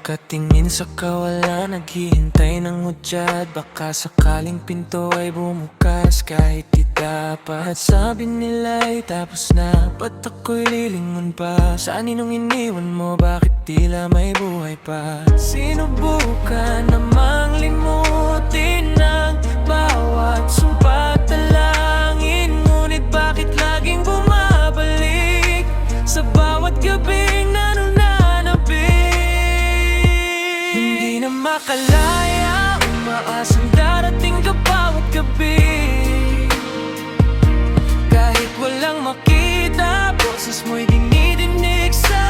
Pagkatingin sa kawalan, naghihintay ng hudyat. Baka sakaling pinto ay bumukas kahit di dapat. Sabi nila ay tapos na, ba't ako'y lilingon pa? Saan ninong iniwan mo, bakit tila may buhay pa? Sinubukan namang limutin ang bawat sumpa at dalangin, ngunit bakit laging bumabalik sa bawat gabing nananabik? Hindi na makalaya, umaasang darating ka bawat gabi. Kahit walang makita, boses mo'y dinidinig sa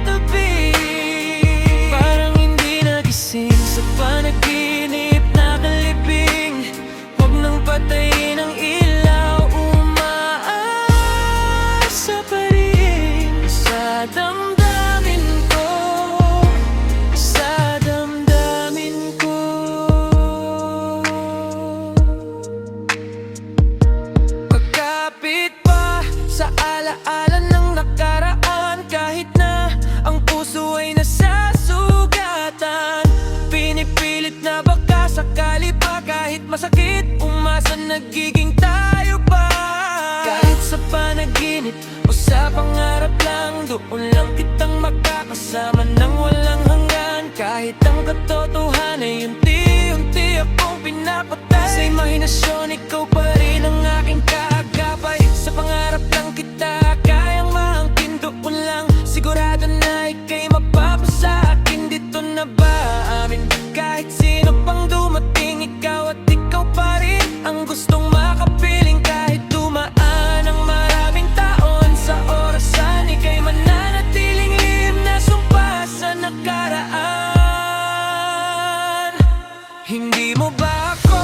tabi. Parang hindi nagising sa panaginip, nakalibing. Huwag nang patayin ang ilaw, umaasa pa rin sa damdamin ko, sa damdamin ko. Kakapit pa sa alaala ng nakaraan, kahit na ang puso ay nasasugatan. Pinipilit na baka sakali pa, kahit masakit, umasa nagiging tayo pa. Kahit sa panaginip o sa pangarap lang, doon lang kitang makakasama nang walang hanggan. Kahit ang katotohanan ay unti-unti akong pinapatay, sa imahinasyon ikaw pa rin ang aking kaagapay. Sa pangarap lang kita kayang maangkin, doon lang sigurado na ika'y mapapasa akin. Dito na ba amin? Kahit sino pang dumating, ikaw at ikaw pa rin ang gustong makapiling. Kahit dumaan ang maraming taon, sa orasan ika'y mananatiling lihim na sumpa sa nakaraan. Hindi mo ba ako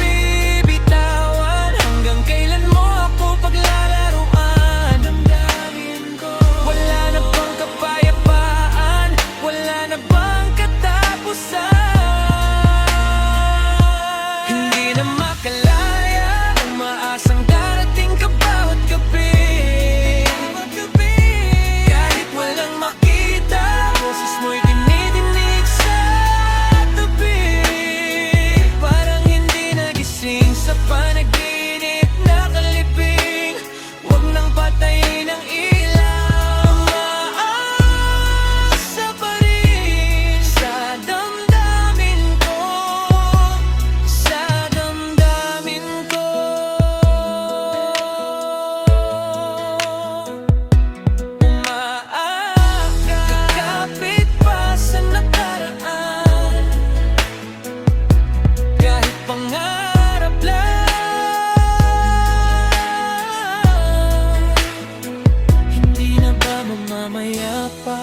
bibitawan? Hanggang kailan mo ako paglalaruan? Damdamin ko, wala na bang kapayapaan? Wala na bang katapusan? Hindi na makalaya, umaasang darating ka bawat gabi. Kahit walang makita, boses mo'y dinidinig sa tabi. Parang hindi nagising sa panaginip, nakalibing. Huwag nang patayin ang ilaw, umaasa pa rin sa damdamin ko, sa damdamin ko. Kakapit pa sa nakaraan, kahit pangarap lang. Hindi na ba mamamaya pa?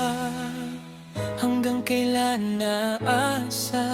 Hanggang kailan naasa?